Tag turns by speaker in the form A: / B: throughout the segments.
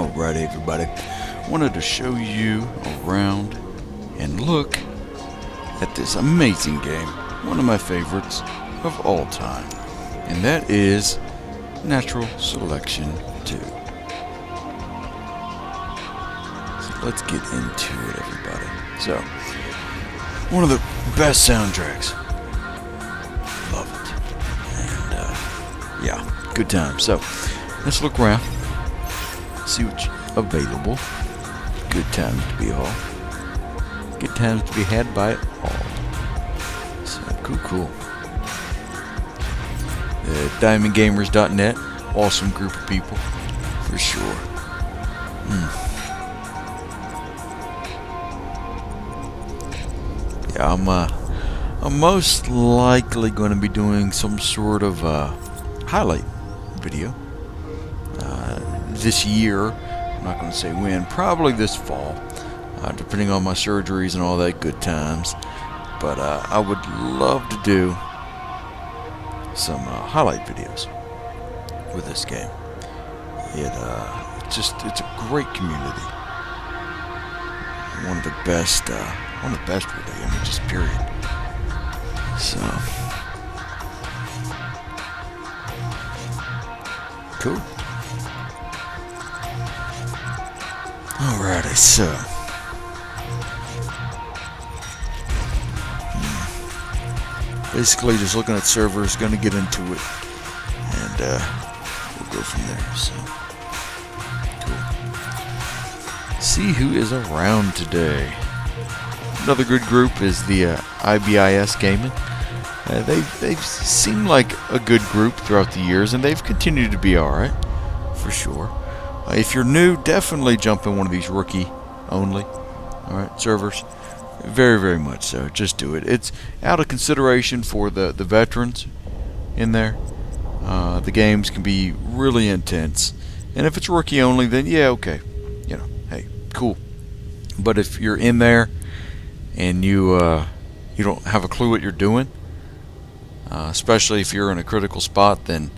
A: Alright everybody, wanted to show you around and look at this amazing game, one of my favorites of all time, and that is Natural Selection 2. So let's get into it everybody. So, one of the best soundtracks, love it, and yeah, good time. So, let's look around. See what's available. Good times to be all. Good times to be had by all. So cool. DiamondGamers.net, awesome group of people for sure. Yeah, I'm most likely going to be doing some sort of highlight video. This year, I'm not going to say when, probably this fall, depending on my surgeries and all that good times. But I would love to do some highlight videos with this game. It's a great community. One of the best really. I mean, just period. So cool. Alrighty, so basically just looking at servers, gonna get into it, and we'll go from there. So cool. See who is around today. Another good group is the IBIS Gaming. They've seemed like a good group throughout the years, and they've continued to be alright, for sure. If you're new, definitely jump in one of these rookie only servers. Very much so. Just do it. It's out of consideration for the veterans in there. The games can be really intense. And if it's rookie only, then yeah, okay. Hey, cool. But if you're in there and you don't have a clue what you're doing, especially if you're in a critical spot, then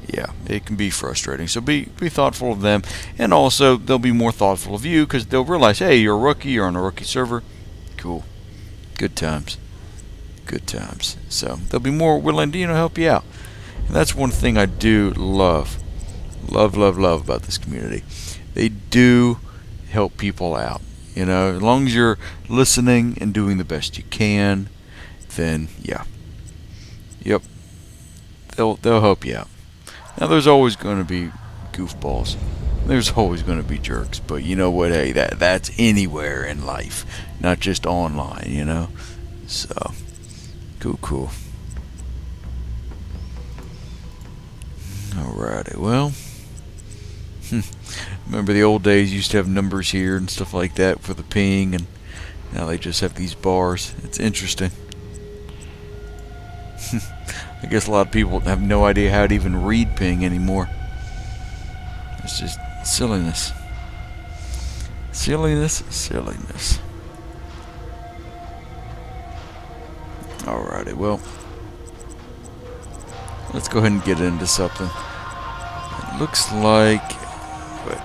A: yeah, it can be frustrating. So be thoughtful of them, and also they'll be more thoughtful of you because they'll realize, hey, you're a rookie, you're on a rookie server. Cool. Good times. So they'll be more willing to help you out. And that's one thing I do love about this community. They do help people out. As long as you're listening and doing the best you can, then yeah. Yep. They'll help you out. Now, there's always going to be goofballs. There's always going to be jerks. But you know what? Hey, that's anywhere in life, not just online, So, cool. Alrighty, well. Remember the old days used to have numbers here and stuff like that for the ping, and now they just have these bars. It's interesting. I guess a lot of people have no idea how to even read ping anymore. It's just silliness. Alrighty, well, let's go ahead and get into something. It looks like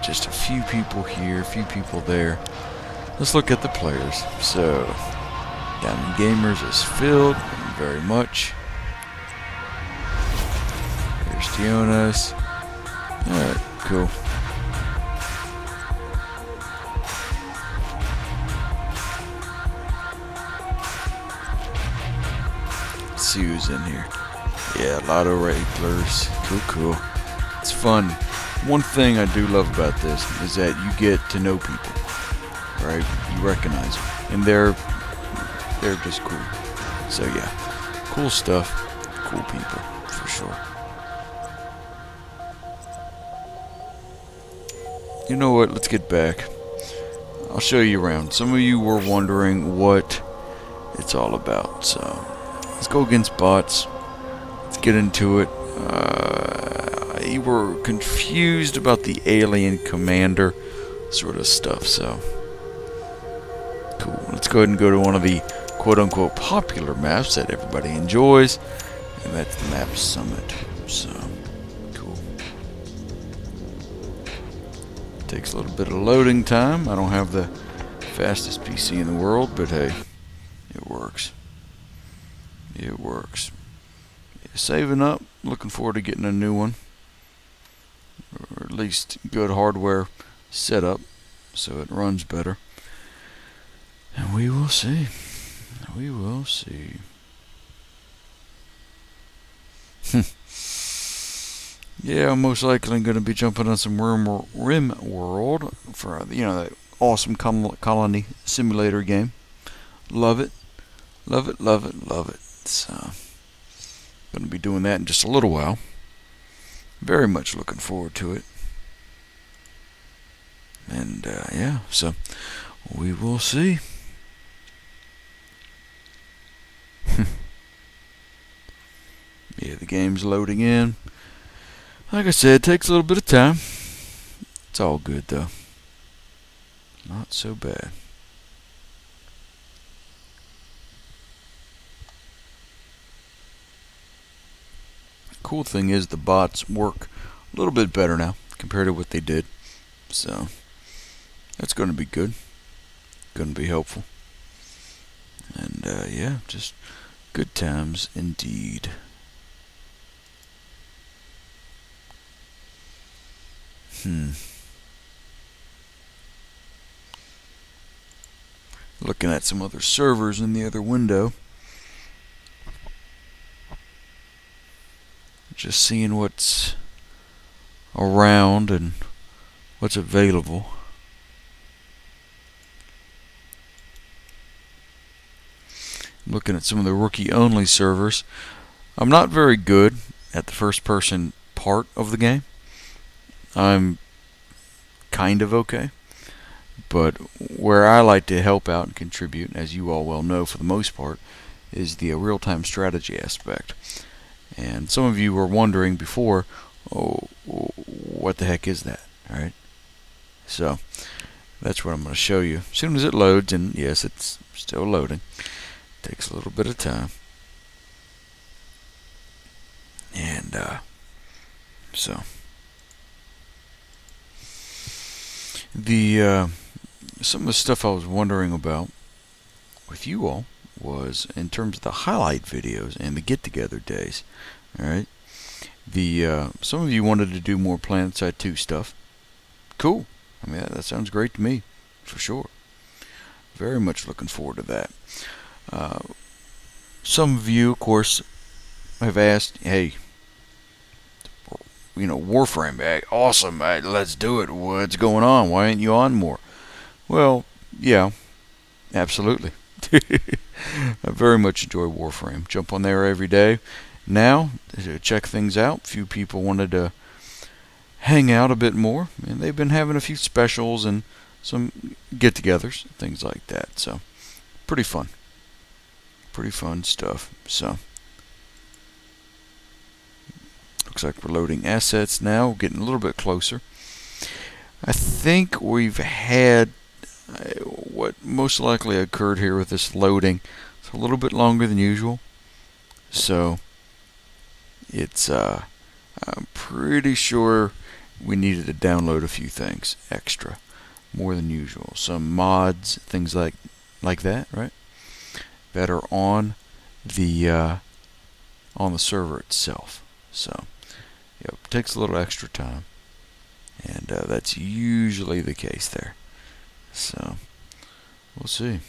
A: just a few people here, a few people there. Let's look at the players. So, Diamond Gamers is filled very much. There's Alright, cool. Let's see who's in here. Yeah, a lot of regulars. Cool. It's fun. One thing I do love about this is that you get to know people. Right? You recognize them. And they're just cool. So yeah. Cool stuff. Cool people, for sure. You know what? Let's get back. I'll show you around. Some of you were wondering what it's all about. So, let's go against bots. Let's get into it. You were confused about the alien commander sort of stuff. So, cool. Let's go ahead and go to one of the quote-unquote popular maps that everybody enjoys. And that's the map Summit. So, cool. Takes a little bit of loading time. I don't have the fastest PC in the world, but hey, it works. It works. Saving up, looking forward to getting a new one, or at least good hardware setup so it runs better. And we will see. We will see. Yeah, I'm most likely going to be jumping on some RimWorld for that awesome colony simulator game. Love it, love it, love it, love it. So, going to be doing that in just a little while. Very much looking forward to it. And yeah, so we will see. Yeah, the game's loading in. Like I said, it takes a little bit of time. It's all good though. Not so bad. Cool thing is the bots work a little bit better now compared to what they did. So that's going to be good. Going to be helpful. And yeah, just good times indeed. Looking at some other servers in the other window. Just seeing what's around and what's available. Looking at some of the rookie-only servers. I'm not very good at the first-person part of the game. I'm kind of okay. But where I like to help out and contribute, as you all well know for the most part, is the real-time strategy aspect. And some of you were wondering before, oh, what the heck is that? All right. So that's what I'm going to show you as soon as it loads. And yes, it's still loading. Takes a little bit of time. And so the some of the stuff I was wondering about with you all was in terms of the highlight videos and the get-together days. All right. Some of you wanted to do more PlanetSide 2 stuff. Cool. I mean, that sounds great to me, for sure. Very much looking forward to that. Some of you, of course, have asked, hey, Warframe, hey, awesome, hey, let's do it. What's going on? Why ain't you on more? Well, yeah, absolutely. I very much enjoy Warframe. Jump on there every day. Now, to check things out, a few people wanted to hang out a bit more, and they've been having a few specials and some get-togethers, things like that. So, pretty fun. Pretty fun stuff. So, looks like we're loading assets now, getting a little bit closer. I think we've had what most likely occurred here with this loading. It's a little bit longer than usual. So, it's I'm pretty sure we needed to download a few things extra, more than usual. Some mods, things like that, right? That are on the server itself. So, yep, it takes a little extra time, and that's usually the case there. So, we'll see.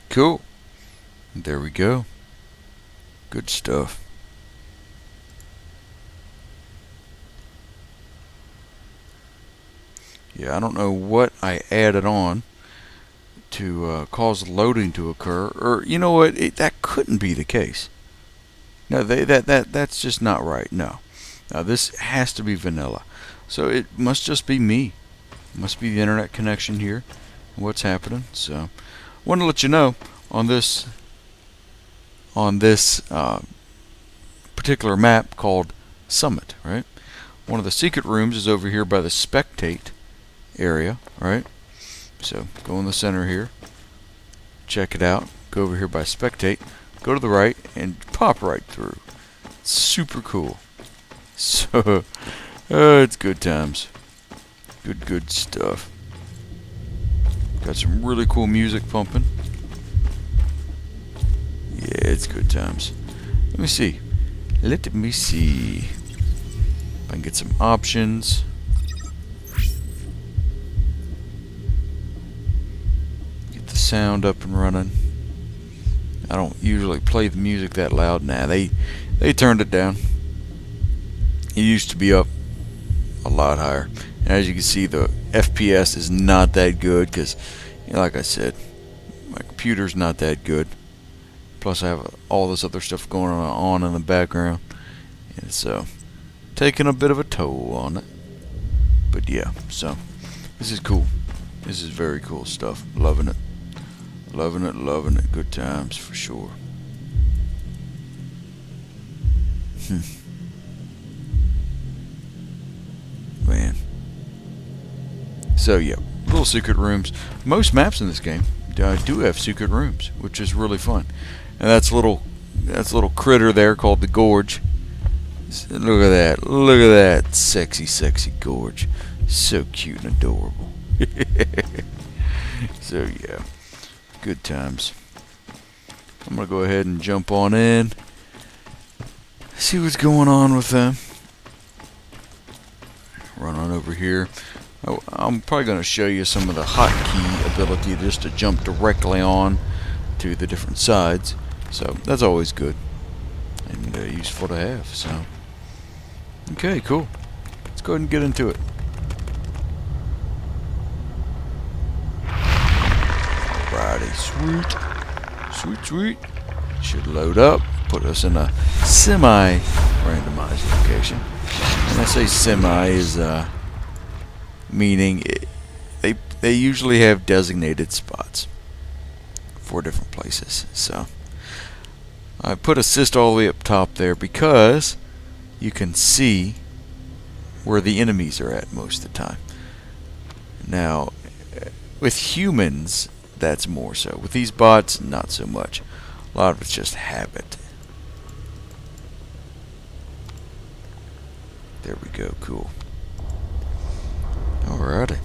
A: Cool. There we go. Good stuff. Yeah, I don't know what I added on to cause loading to occur, or you know what? That couldn't be the case. No, that's just not right. No, this has to be vanilla. So it must just be me. It must be the internet connection here. What's happening? So, want to let you know on this particular map called Summit, right? One of the secret rooms is over here by the spectate area, right? So go in the center here, check it out, go over here by spectate, go to the right, and pop right through. It's super cool. So, it's good times. Good stuff. Got some really cool music pumping. Yeah, it's good times. Let me see. Let me see. If I can get some options. Get the sound up and running. I don't usually play the music that loud. Nah, they turned it down. It used to be up a lot higher. And as you can see, the FPS is not that good because, you know, like I said, my computer's not that good. Plus I have all this other stuff going on in the background. And so, taking a bit of a toll on it. But yeah, so, this is cool. This is very cool stuff. Loving it. Loving it. Good times for sure. Man. So yeah, little secret rooms. Most maps in this game do have secret rooms, which is really fun. And that's a little critter there called the Gorge. Look at that sexy Gorge. So cute and adorable. So yeah, good times. I'm gonna go ahead and jump on in, see what's going on with them. Run on over here. Oh, I'm probably going to show you some of the hotkey ability just to jump directly on to the different sides. So that's always good and useful to have. So, okay, cool. Let's go ahead and get into it. Alrighty, sweet. Should load up, put us in a semi-randomized location. When I say semi is meaning they usually have designated spots for different places. So I put assist all the way up top there because you can see where the enemies are at most of the time. Now with humans that's more so. With these bots, not so much. A lot of it's just habit. There we go, cool. Alrighty.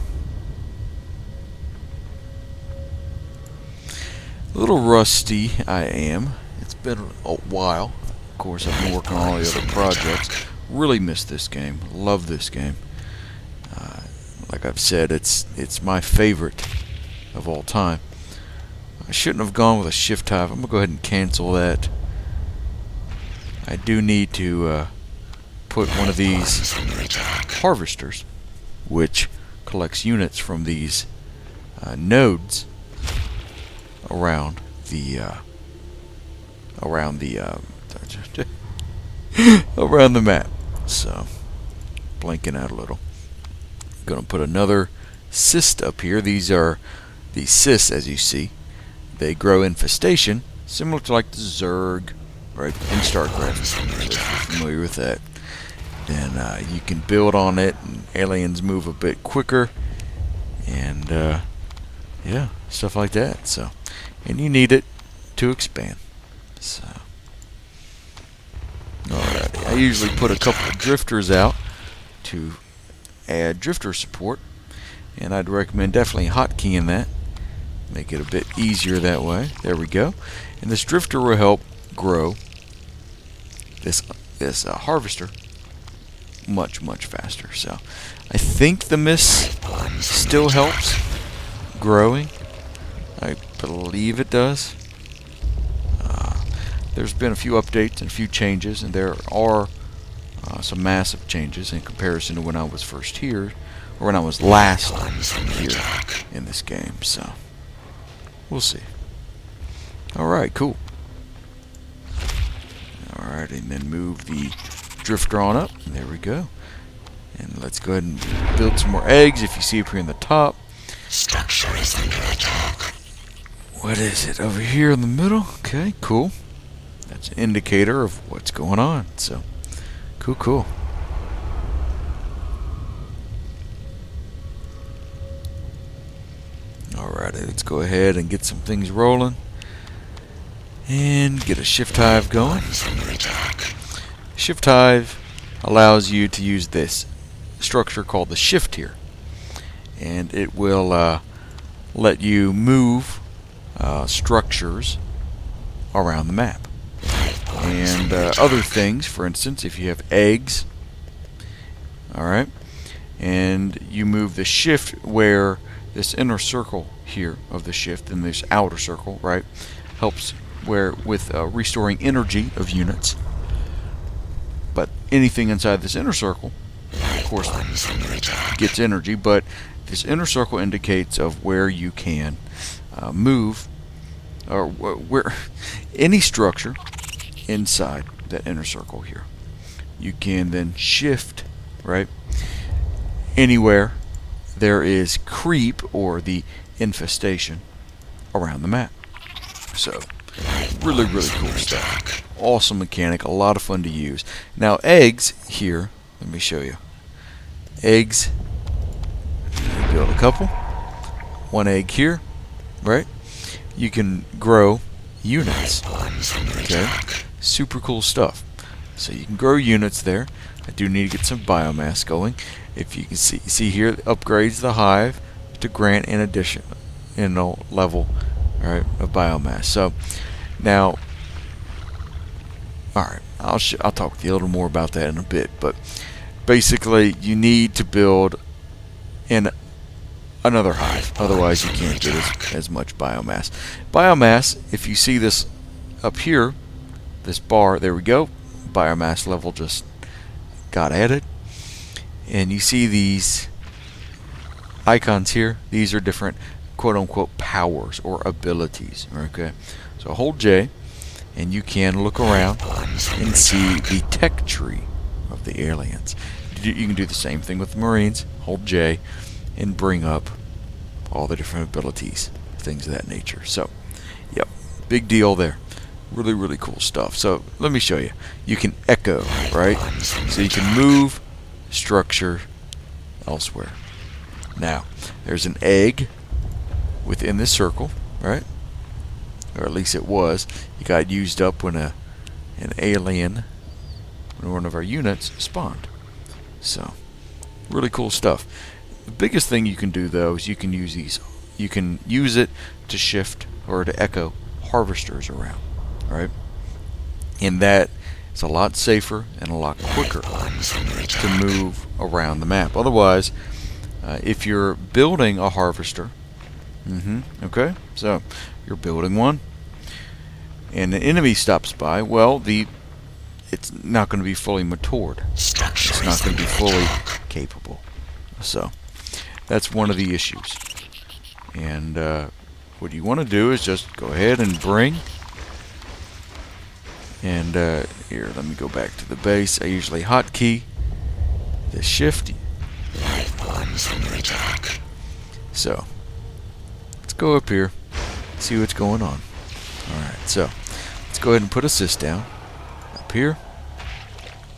A: A little rusty I am. It's been a while. Of course, I've been working on all the other projects. Really miss this game. Love this game. Like I've said, it's my favorite of all time. I shouldn't have gone with a shift hive. I'm going to go ahead and cancel that. I do need to put one of these harvesters, which collects units from these nodes around the around the map. So, blanking out a little. Gonna put another cyst up here. These are the cysts, as you see. They grow infestation, similar to like the Zerg, right, in StarCraft. If you're familiar with that. Then you can build on it, and aliens move a bit quicker, and yeah, stuff like that. So, and you need it to expand. So, alrighty. I usually put a couple of drifters out to add drifter support, and I'd recommend definitely hotkeying that. Make it a bit easier that way. There we go. And this drifter will help grow this harvester much faster. So I think the mist still helps growing. I believe it does. There's been a few updates and a few changes, and there are some massive changes in comparison to when I was first here, or when I was last here in this game. So we'll see. Alright, cool. Alright, and then move the drifter on up. There we go. And let's go ahead and build some more eggs. If you see up here in the top.
B: Structure is under attack.
A: What is it? Over here in the middle? Okay, cool. That's an indicator of what's going on. So, cool. Alrighty, let's go ahead and get some things rolling. And get a shift hive going. Shift hive allows you to use this structure called the shift tier. And it will let you move structures around the map. And other things, for instance, if you have eggs, alright, and you move the shift where this inner circle here of the shift and this outer circle, right, helps where with restoring energy of units. But anything inside this inner circle, of course, gets energy, but this inner circle indicates of where you can move, or where any structure inside that inner circle here. You can then shift, right, anywhere there is creep or the infestation around the map. So, really cool stuff. Awesome mechanic, a lot of fun to use. Now, eggs here, let me show you. Eggs, build a couple. One egg here, right? You can grow units. Okay, super cool stuff. So you can grow units there. I do need to get some biomass going. If you can see here, it upgrades the hive to grant an additional level, all right, of biomass. So now, all right, I'll talk with you a little more about that in a bit. But basically, you need to build in another hive, otherwise you can't get as much biomass. Biomass, if you see this up here, this bar, there we go, biomass level just got added, and you see these icons here. These are different quote-unquote powers or abilities. Okay, so hold J and you can look around and see the tech tree of the aliens. You can do the same thing with the Marines. Hold J and bring up all the different abilities, things of that nature. So, yep, big deal there. Really cool stuff. So let me show you. You can echo, right? So you can move structure elsewhere. Now, there's an egg within this circle, right? Or at least it was. It got used up when an alien, when one of our units spawned. So, really cool stuff. The biggest thing you can do though is you can use these. You can use it to shift or to echo harvesters around. Alright? And that is a lot safer and a lot quicker to move around the map. Otherwise, if you're building a harvester, okay, so you're building one, and an enemy stops by, well, it's not going to be fully matured. It's not going to be fully capable. So, that's one of the issues. And what you want to do is just go ahead and bring. And here, let me go back to the base. I usually hotkey the shift. So, let's go up here, see what's going on. Alright, so, let's go ahead and put a sys down. Up here.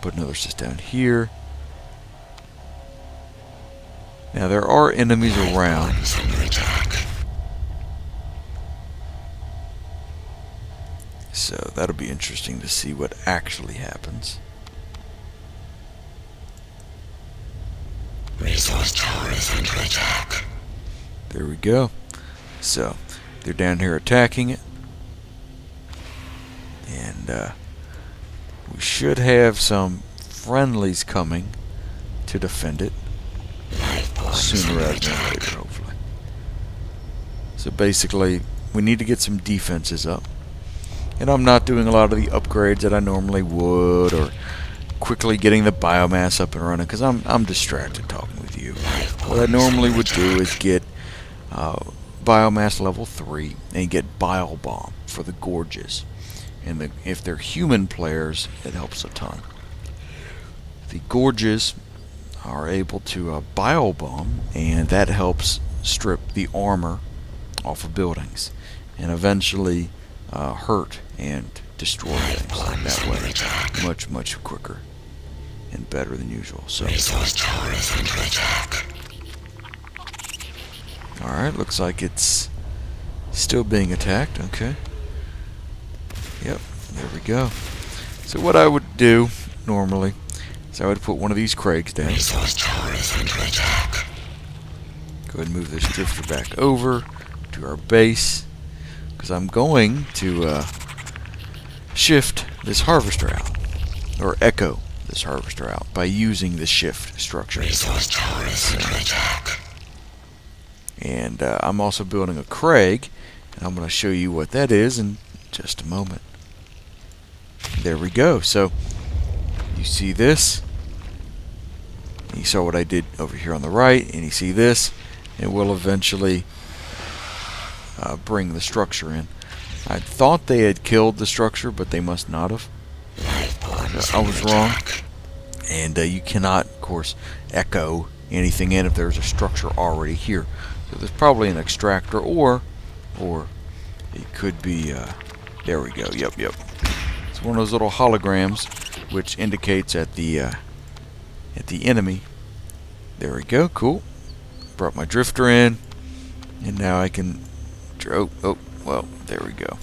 A: Put another sys down here. Now, there are enemies around. So that'll be interesting to see what actually happens.
B: Resource tower is under attack.
A: There we go. So they're down here attacking it, and we should have some friendlies coming to defend it sooner rather than later, hopefully. So basically, we need to get some defenses up. And I'm not doing a lot of the upgrades that I normally would, or quickly getting the biomass up and running, because I'm distracted talking with you. What I normally would do is get biomass level 3 and get Bile Bomb for the Gorges. And if they're human players, it helps a ton. The Gorges are able to Bile Bomb, and that helps strip the armor off of buildings, and eventually hurt and destroy things that way much quicker and better than usual. So,
B: Resource tower is under attack.
A: alright, looks like it's Still being attacked, okay. Yep, there we go. So what I would do normally is I would put one of these Craigs down.
B: Resource tower is under attack.
A: Go ahead and move this drifter back over to our base, because I'm going to shift this harvester out, or echo this harvester out, by using the shift structure.
B: Resource tower is under attack.
A: And I'm also building a Craig, and I'm going to show you what that is in just a moment. There we go. So you see this, you saw what I did over here on the right, and you see this, and we'll eventually bring the structure in. I thought they had killed the structure, but they must not have. I was wrong. And you cannot, of course, echo anything in if there's a structure already here. So there's probably an extractor, or it could be, there we go, yep. It's one of those little holograms which indicates at the enemy. There we go, cool. Brought my drifter in, and now I can, well, there we go.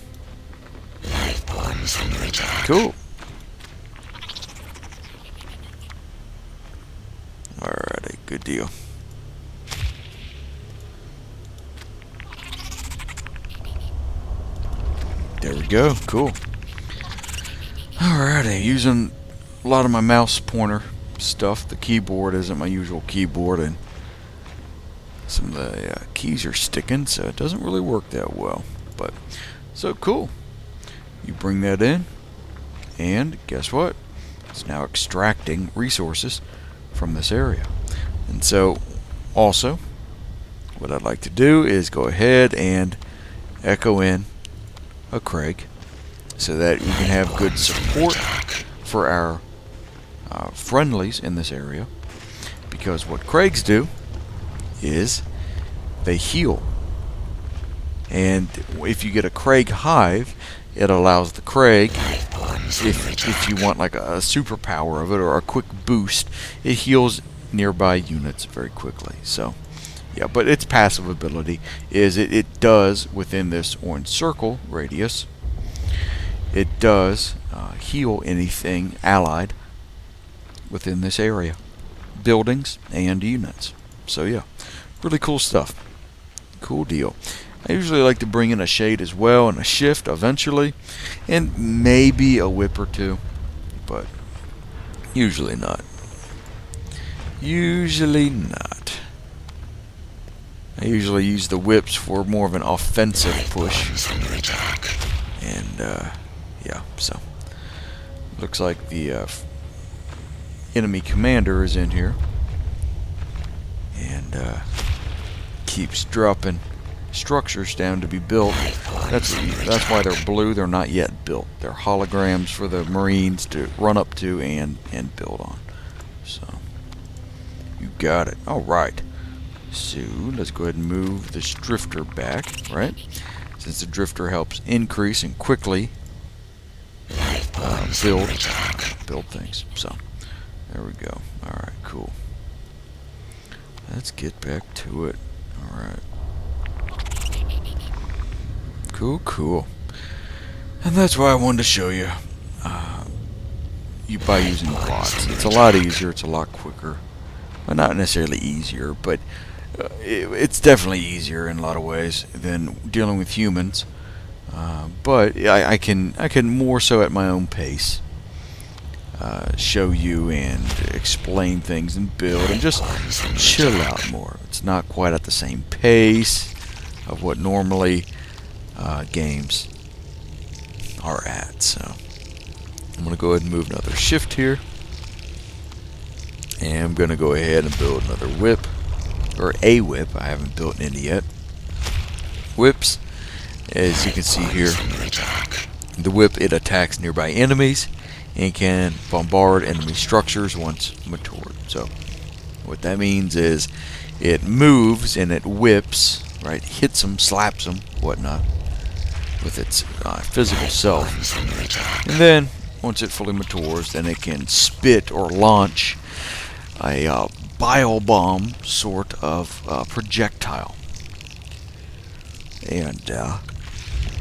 A: Cool. Alrighty, good deal. There we go, cool. Alrighty, using a lot of my mouse pointer stuff. The keyboard isn't my usual keyboard, and some of the keys are sticking, so it doesn't really work that well. But, so cool. You bring that in, and guess what? It's now extracting resources from this area. And so, also, what I'd like to do is go ahead and echo in a Craig, so that we can have good support for our friendlies in this area. Because what Craigs do is they heal. And if you get a Craig hive, it allows the Craig, if you want like a superpower of it or a quick boost, it heals nearby units very quickly. So yeah, but its passive ability is it does, within this orange circle radius, it does heal anything allied within this area, buildings and units. So yeah, really cool stuff. Cool deal. I usually like to bring in a shade as well, and a shift eventually, and maybe a whip or two, but usually not. Usually not. I usually use the whips for more of an offensive push. And yeah, so looks like the enemy commander is in here, and keeps dropping structures down to be built. That's why they're blue. They're not yet built. They're holograms for the Marines to run up to and build on. So you got it. All right. So let's go ahead and move this drifter back, right? Since the drifter helps increase and quickly build things. So there we go. All right, cool. Let's get back to it. All right. Cool. And that's why I wanted to show you, by using plots. It's a lot easier. It's a lot quicker. Well, not necessarily easier, but it's definitely easier in a lot of ways than dealing with humans. But I can more so at my own pace show you and explain things and build and just chill out more. It's not quite at the same pace of what normally games are at. So I'm going to go ahead and move another shift here, and I'm going to go ahead and build another whip, or a whip. I haven't built any yet. Whips, as you can see here, the whip, it attacks nearby enemies and can bombard enemy structures once matured. So what that means is it moves and it whips, right, hits them, slaps them, whatnot, with its physical self. And then once it fully matures, then it can spit or launch a bile bomb sort of projectile. And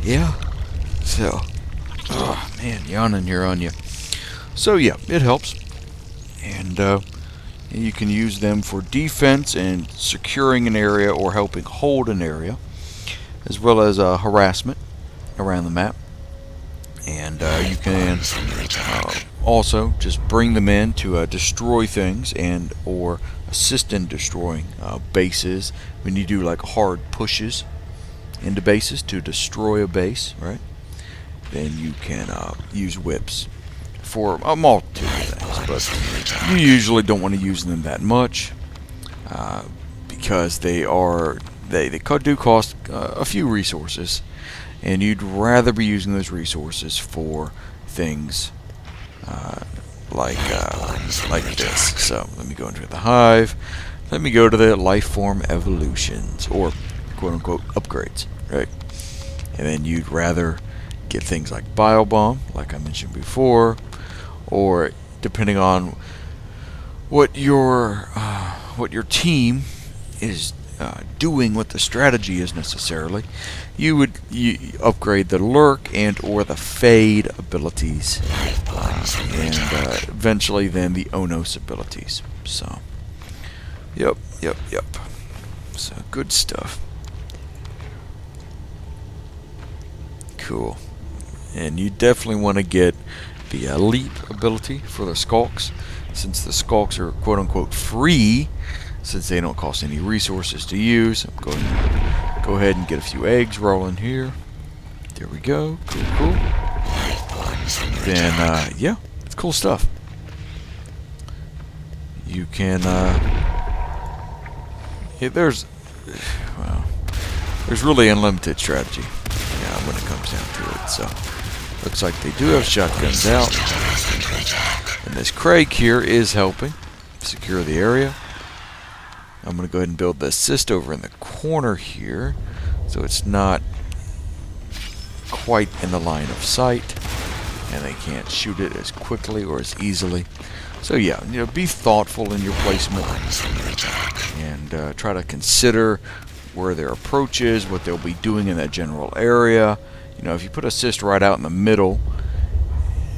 A: yeah, so man, yawning here on you. So yeah, it helps, and you can use them for defense and securing an area or helping hold an area, as well as harassment around the map. And you can also just bring them in to destroy things and or assist in destroying bases when you do like hard pushes into bases to destroy a base, right? Then you can use whips for a multitude of things, but you usually don't want to use them that much because they do cost a few resources, and you'd rather be using those resources for things like this. So let me go into the hive. Let me go to the life form evolutions, or quote-unquote upgrades, right? And then you'd rather get things like Biobomb, like I mentioned before, or depending on what your team is doing, what the strategy is necessarily, you upgrade the lurk and or the fade abilities, and eventually then the Onos abilities. So yep. So good stuff. Cool. And you definitely want to get the leap ability for the skulks, since the skulks are quote-unquote free, since they don't cost any resources to use. I'm going to go ahead and get a few eggs rolling here. There we go. Cool. Then yeah, it's cool stuff. You can there's really unlimited strategy when it comes down to it. So looks like they do have shotguns out, and this Craig here is helping secure the area. I'm going to go ahead and build the assist over in the corner here, so it's not quite in the line of sight, and they can't shoot it as quickly or as easily. So yeah, be thoughtful in your placement, and try to consider where their approach is, what they'll be doing in that general area. If you put assist right out in the middle,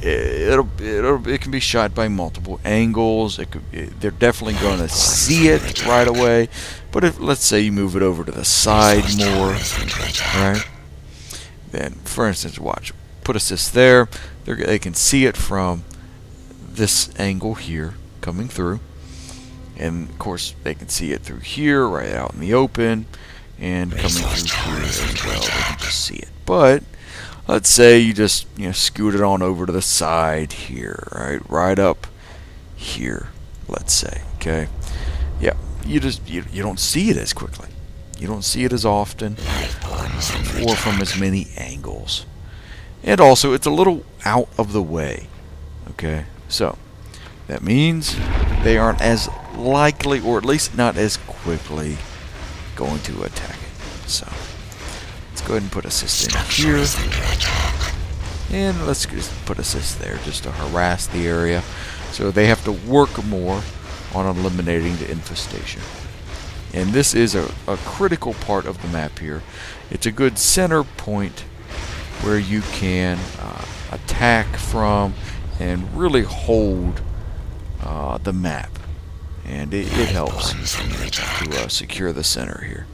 A: it can be shot by multiple angles. They're definitely going to see it right away. But if, let's say, you move it over to the side more, right? Then, for instance, watch, put assist there. They can see it from this angle here coming through, and of course they can see it through here, right out in the open, and coming through here as well. They can just see it. But let's say you just scoot it on over to the side here, right up here, let's say. Okay, yeah, you don't see it as quickly, you don't see it as often, or from as many angles, and also it's a little out of the way. Okay, so that means they aren't as likely, or at least not as quickly, going to attack it. So let's go ahead and put assist in here, and let's just put assist there just to harass the area, so they have to work more on eliminating the infestation. And this is a critical part of the map here. It's a good center point where you can attack from and really hold the map, and it helps to secure the center here.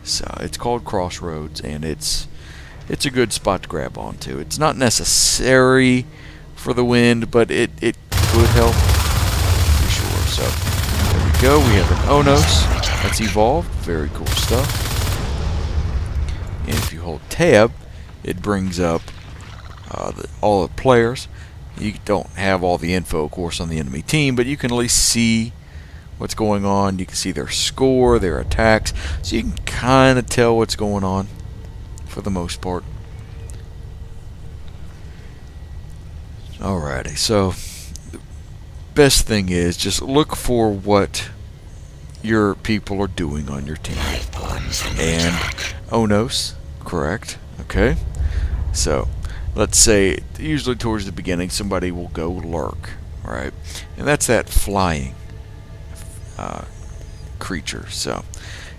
A: So it's called Crossroads, and it's a good spot to grab onto. It's not necessary for the wind, but it could help for sure. So there we go. We have an Onos that's evolved. Very cool stuff. And if you hold tab, it brings up all the players. You don't have all the info, of course, on the enemy team, but you can at least see what's going on. You can see their score, their attacks, so you can kind of tell what's going on for the most part. Alrighty, so the best thing is just look for what your people are doing on your team. And Onos, correct, okay? So let's say, usually towards the beginning, somebody will go lurk, right? And that's that flying creature. So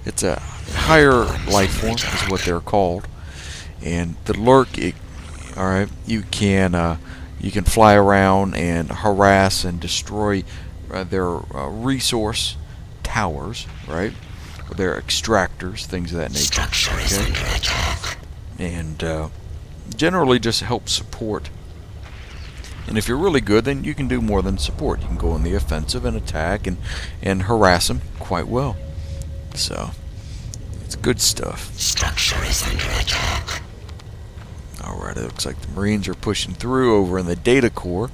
A: It's a higher life form, is what they're called. And the lurk, all right, you can fly around and harass and destroy their resource towers, right? Or their extractors, things of that nature.
B: Structure is
A: Okay?
B: under attack.
A: And generally just help support. And if you're really good, then you can do more than support. You can go on the offensive and attack and harass them quite well. So, it's good stuff.
B: Structure is under attack.
A: Alright, it looks like the Marines are pushing through over in the data core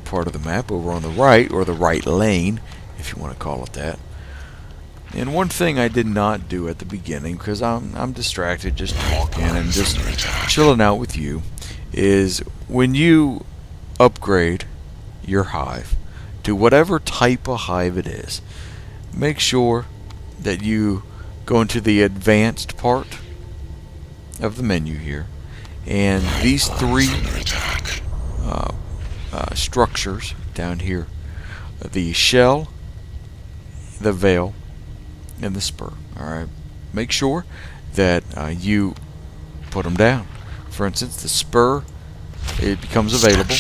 A: part of the map, over on the right, or the right lane, if you want to call it that. And one thing I did not do at the beginning, because I'm distracted just talking and just chilling out with you, is when you upgrade your hive to whatever type of hive it is, make sure that you go into the advanced part of the menu here, and these three structures down here, the shell, the veil, and the spur. Alright, make sure that you put them down. For instance, the spur, it becomes available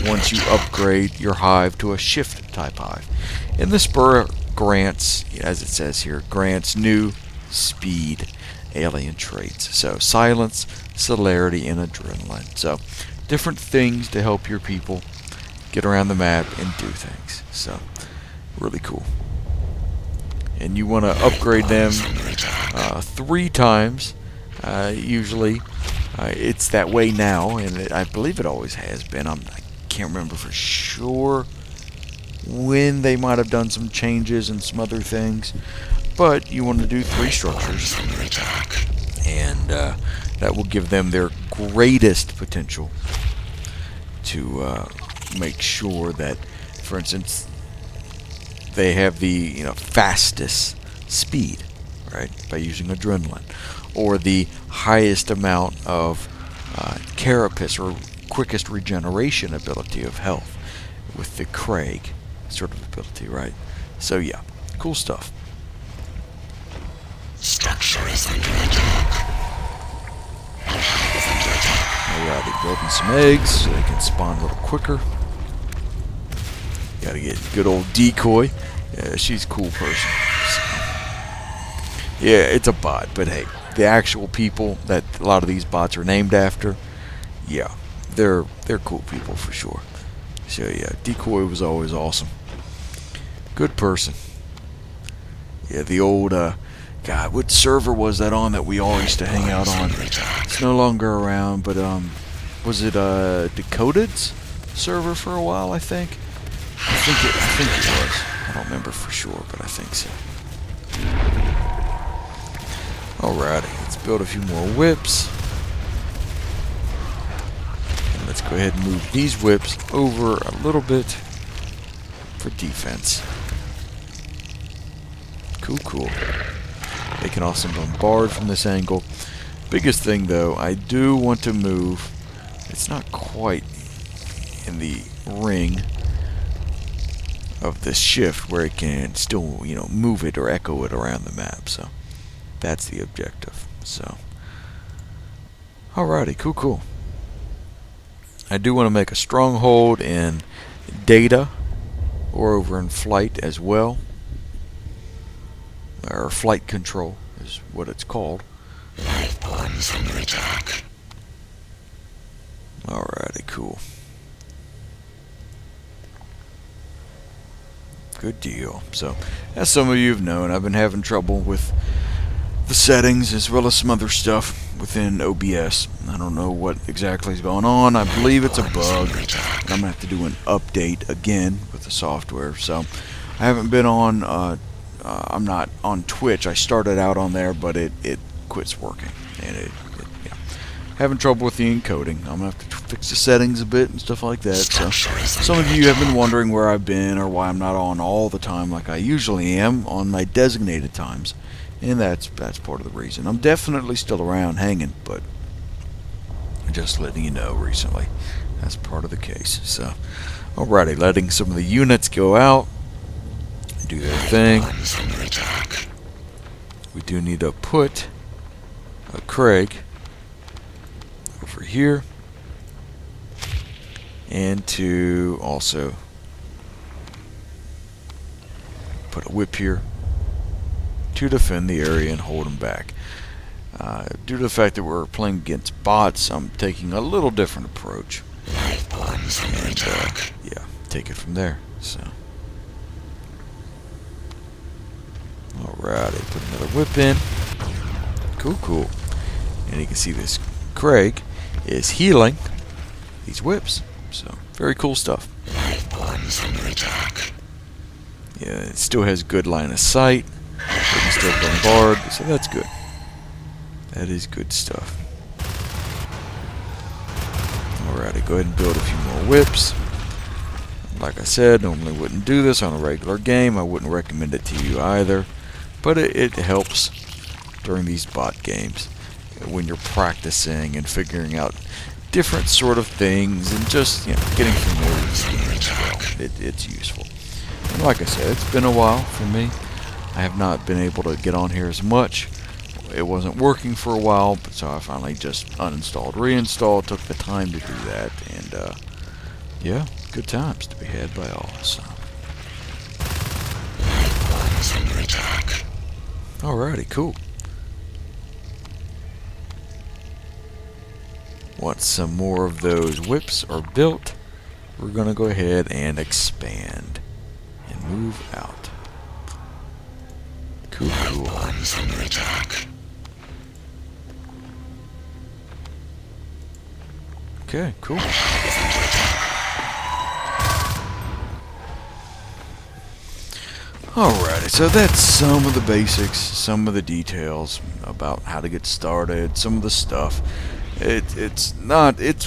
A: once you upgrade your hive to a shift type hive. And the spur grants, as it says here, grants new speed alien traits. So silence, celerity, and adrenaline. So different things to help your people get around the map and do things. So really cool. And you want to upgrade them 3 times. Usually it's that way now, and I believe it always has been. I can't remember for sure when they might have done some changes and some other things, but you want to do 3 structures, and that will give them their greatest potential to make sure that, for instance, they have the fastest speed, right, by using adrenaline, or the highest amount of carapace, or quickest regeneration ability of health with the Craig sort of ability, right? So yeah, cool stuff.
B: Structure is under attack.
A: Alrighty, building some eggs so they can spawn a little quicker. Gotta get good old Decoy. Yeah, she's a cool person. So, yeah, it's a bot, but hey, the actual people that a lot of these bots are named after, yeah, they're cool people for sure. So yeah, Decoy was always awesome. Good person. Yeah, the old God, what server was that on that we all used to hang out on? It's no longer around, but was it Decoded's server for a while? I think it was. I don't remember for sure, but I think so. Alrighty, let's build a few more whips. And let's go ahead and move these whips over a little bit for defense. Cool. They can also bombard from this angle. Biggest thing though, I do want to move. It's not quite in the ring of the shift where it can still, move it or echo it around the map. So that's the objective. So alrighty, cool. I do want to make a stronghold in data or over in flight as well. Or flight control is what it's called.
B: Life forms under attack.
A: Alrighty, cool. Good deal. So, as some of you have known, I've been having trouble with the settings as well as some other stuff within OBS. I don't know what exactly is going on. I believe it's a bug. I'm going to have to do an update again with the software. So, I haven't been on... I'm not on Twitch. I started out on there, but it quits working, and having trouble with the encoding. I'm gonna have to fix the settings a bit and stuff like that. So some of you have been wondering where I've been or why I'm not on all the time like I usually am on my designated times, and that's part of the reason. I'm definitely still around hanging, but just letting you know recently that's part of the case. So alrighty, letting some of the units go out, do their thing. we do need to put a Craig over here, and to also put a whip here to defend the area and hold them back. Due to the fact that we're playing against bots, I'm taking a little different approach. And, yeah, take it from there. So, alrighty, put another whip in. Cool. And you can see this Craig is healing these whips. So, very cool stuff. Yeah, it still has good line of sight. It can still bombard, so that's good. That is good stuff. Alrighty, go ahead and build a few more whips. Like I said, normally wouldn't do this on a regular game. I wouldn't recommend it to you either. But it helps during these bot games when you're practicing and figuring out different sort of things and just, you know, getting familiar with the game as well. It's useful. And like I said, it's been a while for me. I have not been able to get on here as much. It wasn't working for a while, but so I finally just uninstalled, reinstalled, took the time to do that, and yeah, good times to be had by all. So, alrighty, cool. Once some more of those whips are built, we're gonna go ahead and expand and move out. Cool. Okay, cool. Alrighty, so that's some of the basics, some of the details about how to get started, some of the stuff. It's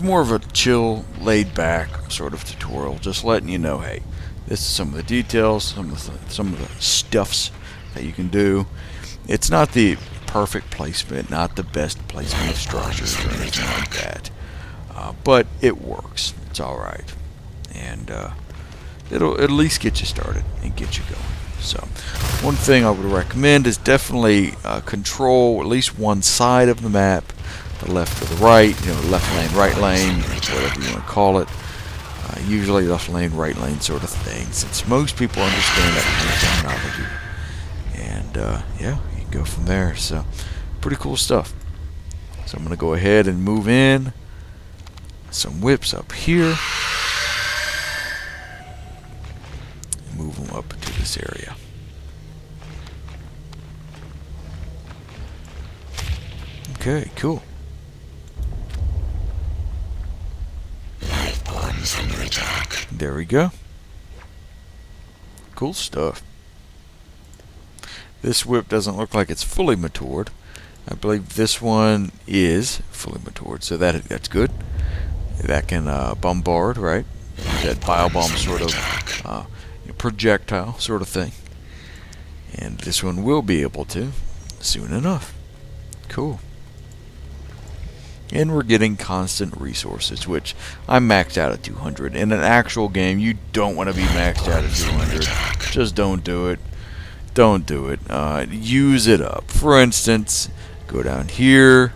A: more of a chill, laid back sort of tutorial, just letting you know, hey, this is some of the details, some of the stuffs that you can do. It's not the perfect placement, not the best placement of structures or anything like that. But it works. It's alright. And it'll at least get you started and get you going. So, one thing I would recommend is definitely control at least one side of the map, the left or the right, you know, left lane, right lane, whatever you want to call it. Usually left lane, right lane sort of thing, since most people understand that kind of terminology. And yeah, you can go from there. So, pretty cool stuff. So I'm going to go ahead and move in some whips up here. And move them up to this area. Okay, cool. There we go. Cool stuff. This whip doesn't look like it's fully matured. I believe this one is fully matured, so that's good. That can bombard, right? That bio bomb sort of projectile sort of thing. And this one will be able to soon enough. Cool. And we're getting constant resources, which I'm maxed out at 200. In an actual game, you don't want to be maxed out at 200. Just don't do it. Don't do it. Use it up. For instance, go down here,